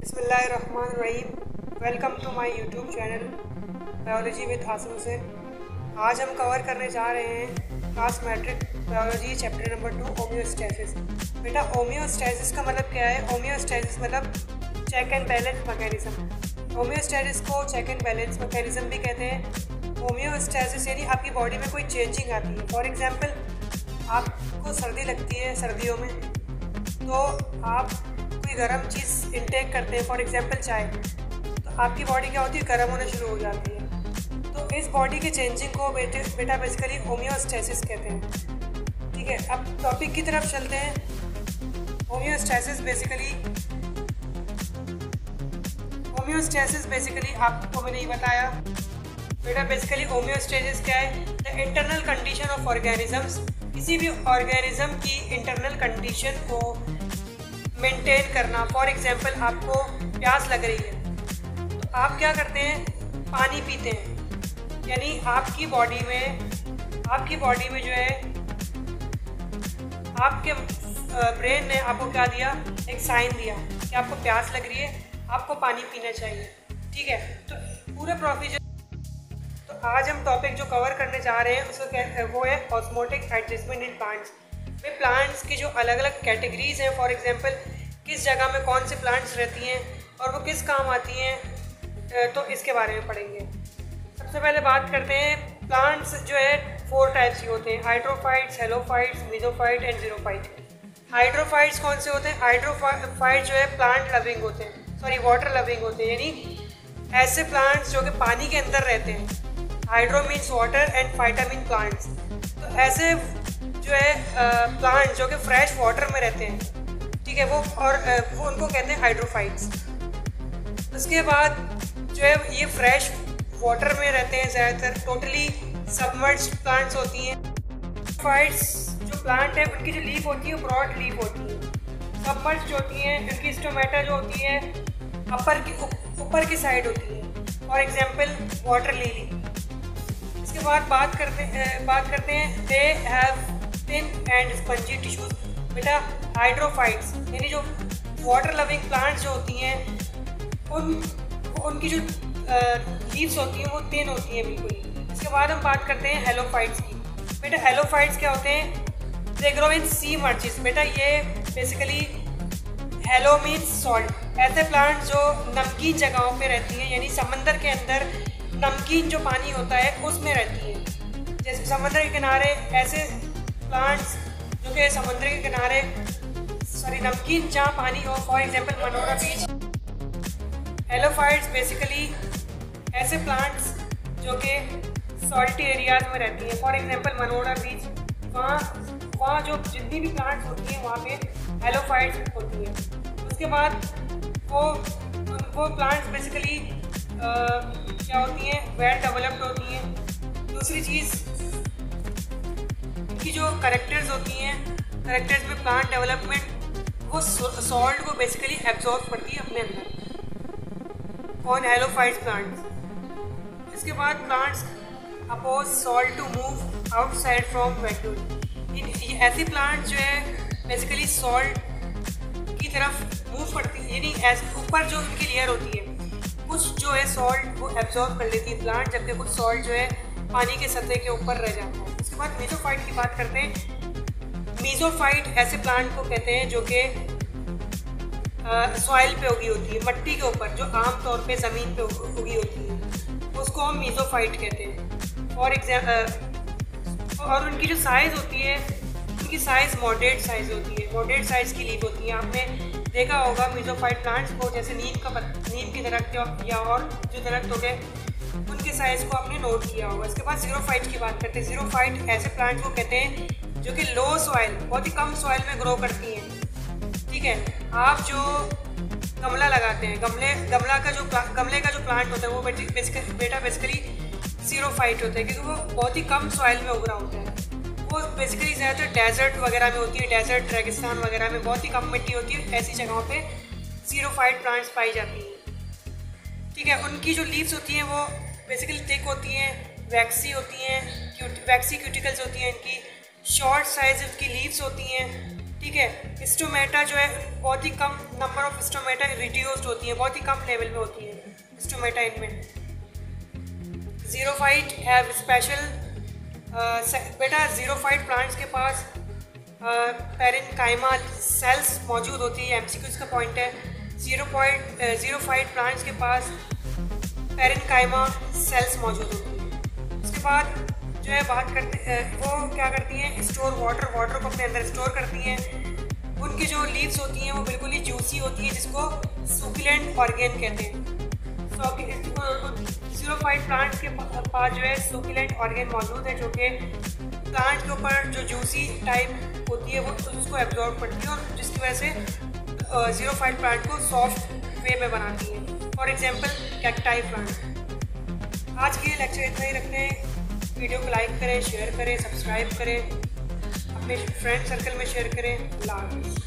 बिस्मिल्लाहिर्रहमानिर्रहीम। Welcome to my YouTube channel biology with Hashim Hussain. आज हम कवर करने जा रहे हैं class matric biology chapter number 2 homeostasis. बेटा होम्योस्टैसिस का मतलब क्या है? होम्योस्टैसिस मतलब check and balance mechanism. Homeostasis को चेक एंड बैलेंस मैकेनिज्म भी कहते हैं। होम्योस्टैसिस यानी आपकी बॉडी में कोई चेंजिंग आती है। फॉर एग्जांपल आपको सर्दी लगती है, सर्दियों में तो आप कोई गर्म चीज़ इंटेक करते हैं, फॉर एग्जांपल चाय, तो आपकी बॉडी क्या होती है, गर्म होना शुरू हो जाती है। तो इस बॉडी के चेंजिंग को बेटा बेसिकली होम्योस्टैसिस कहते हैं। ठीक है, अब टॉपिक की तरफ चलते हैं। होम्योस्टैसिस बेसिकली आपको मैंने ये बताया। बेटा बेसिकली होम्योस्टैसिस क्या है? The internal condition of organisms. किसी भी ऑर्गेनिज्म की इंटरनल कंडीशन को मेंटेन करना। फॉर एग्जांपल आपको प्यास लग रही है तो आप क्या करते हैं, पानी पीते हैं। यानी आपकी बॉडी में जो है आपके ब्रेन ने आपको क्या दिया, एक साइन दिया कि आपको प्यास लग रही है, आपको पानी पीना चाहिए। ठीक है, तो पूरे प्रोसीजर। तो आज हम टॉपिक जो कवर करने जा रहे हैं उसको वो है ऑस्मोटिक एडजस्टमेंट इन प्लांट्स। में प्लांट्स की जो अलग अलग कैटेगरीज हैं, फॉर एग्जांपल किस जगह में कौन से प्लांट्स रहती हैं और वो किस काम आती हैं, तो इसके बारे में पढ़ेंगे। सबसे पहले बात करते हैं, प्लांट्स जो है 4 टाइप्स के होते हैं, hydrophytes, halophytes, mesophyte and xerophyte. Hydrophytes कौन से होते हैं? हाइड्रोफाइट जो है प्लांट लविंग होते हैं, सॉरी वाटर लविंग होते हैं, यानी ऐसे प्लांट्स जो कि पानी के अंदर रहते हैं। Hydro means water and phyta mean plants. तो ऐसे जो है प्लांट जो कि फ्रेश वाटर में रहते हैं, ठीक है, वो उनको कहते हैं हाइड्रोफाइट्स। उसके बाद जो है ये फ्रेश वाटर में रहते हैं ज़्यादातर, टोटली सबमर्ज्ड प्लांट्स होती हैं। फाइट्स जो प्लांट है उनकी जो लीफ होती है ब्रॉड लीफ होती है। सबमर्ज्ड होती हैं, उनकी स्टोमेटा जो होती है ऊपर की साइड होती है, फॉर एग्जाम्पल वाटर लिली। इसके बाद बात करते हैं they have thin and spongy tissues. बेटा हाइड्रोफाइट्स यानी जो वाटर लविंग प्लांट्स जो होती हैं उनकी जो लीव्स होती हैं वो थिन होती हैं बिल्कुल। इसके बाद हम बात करते हैं हेलोफाइट्स की। बेटा हेलोफाइट्स क्या होते हैं? दे ग्रो इन सी मर्चेस। बेटा ये बेसिकली हेलो मीन्स सॉल्ट। ऐसे प्लांट्स जो नमकीन जगहों पे रहती हैं, यानी समंदर के अंदर नमकीन जो पानी होता है उसमें रहती है। जैसे समुद्र के किनारे ऐसे प्लांट्स जो कि समुद्र के किनारे नमकीन जहाँ पानी हो, for example Monera beach. Halophytes basically ऐसे प्लांट्स जो कि सॉल्टी एरियाज में रहती हैं, फॉर एग्जांपल मनोरा बीच। वहाँ जो जितनी भी प्लांट्स होती हैं वहाँ पे हेलोफाइट्स होती हैं। उसके बाद वो प्लांट्स बेसिकली क्या होती हैं, वेल डेवलप्ड होती हैं। दूसरी चीज़ इनकी जो कैरेक्टर्स होती हैं, कैरेक्टर्स में प्लांट डेवलपमेंट वो सॉल्ट को बेसिकली एब्जॉर्ब करती है अपने अंदर ऑन हेलोफाइट्स प्लांट्स। इसके बाद plants oppose salt to move outside from vacuole. ऐसी प्लांट्स जो है बेसिकली सॉल्ट की तरफ मूव करती है, यानी ऊपर जो उनकी लेयर होती है कुछ जो है सॉल्ट वो एब्जॉर्ब कर लेती है प्लांट, जबकि कुछ सॉल्ट जो है पानी के सतह के ऊपर रह जाता है। उसके बाद मीजोफाइट की बात करते हैं। मीजोफाइट ऐसे प्लांट को कहते हैं जो कि सॉइल पे उगी होती है, मिट्टी के ऊपर, जो आमतौर पे ज़मीन पे उगी होती है, उसको हम मीजोफाइट कहते हैं। और और उनकी जो साइज़ होती है, उनकी साइज़ मॉडरेट साइज़ होती है, मॉडरेट साइज़ की लीफ होती है। आपने देखा होगा मीजोफाइट प्लांट्स को, जैसे नीम के दरख्त या और जो दरख्त हो गए उनके साइज़ को आपने नोट किया होगा। इसके बाद जीरोफाइट की बात करते हैं। जीरोफाइट ऐसे प्लांट्स को कहते हैं जो कि लो सॉइल, बहुत ही कम सॉइल में ग्रो करती हैं। ठीक है, आप जो गमला लगाते हैं, गमले का जो प्लांट होता है वो बेसिकली जीरोफाइट होता है, क्योंकि वो बहुत ही कम सॉइल में उग रहा होता है। वो बेसिकली ज़्यादातर डेजर्ट वगैरह में होती है, डेजर्ट रेगिस्तान वगैरह में बहुत ही कम मिट्टी होती है, ऐसी जगहों पे जीरोफाइट प्लांट्स पाई जाती हैं। ठीक है, उनकी जो लीव्स होती हैं वो बेसिकली थिक होती हैं, वैक्सी होती हैं, वैक्सी क्यूटिकल्स होती हैं, इनकी शॉर्ट साइज उनकी लीव्स होती हैं। ठीक है। स्टोमेटा जो है बहुत ही कम नंबर ऑफ स्टोमेटा रिड्यूस्ड होती है, बहुत ही कम लेवल में होती है स्टोमेटा इनमें। ज़ीरोफाइट हैव स्पेशल बेटा ज़ीरोफाइट प्लांट्स के पास पैरेन्काइमा सेल्स मौजूद होती है, एमसीक्यूज़ का पॉइंट है। ज़ीरोफाइट प्लांट्स के पास पैरेन्काइमा सेल्स मौजूद होती है। उसके बाद जो है बात करते वो क्या करती हैं, स्टोर वाटर को अपने अंदर स्टोर करती हैं। उनकी जो लीव्स होती हैं वो बिल्कुल ही जूसी होती है, जिसको सुकुलेंट ऑर्गेन कहते हैं। ज़ीरोफाइट प्लांट के पास जो है सुकुलेंट ऑर्गेन मौजूद है, जो कि प्लांट के ऊपर जो जूसी टाइप होती है वो उसको एब्जॉर्ब करती है और जिसकी वजह से ज़ीरोफाइट प्लांट को सॉफ्ट वे में बनाती है। For example cacti plant. आज के लेक्चर इतना ही रखते हैं। वीडियो को लाइक करें, शेयर करें, सब्सक्राइब करें, अपने फ्रेंड सर्कल में शेयर करें। अल्लाह हाफ़िज़।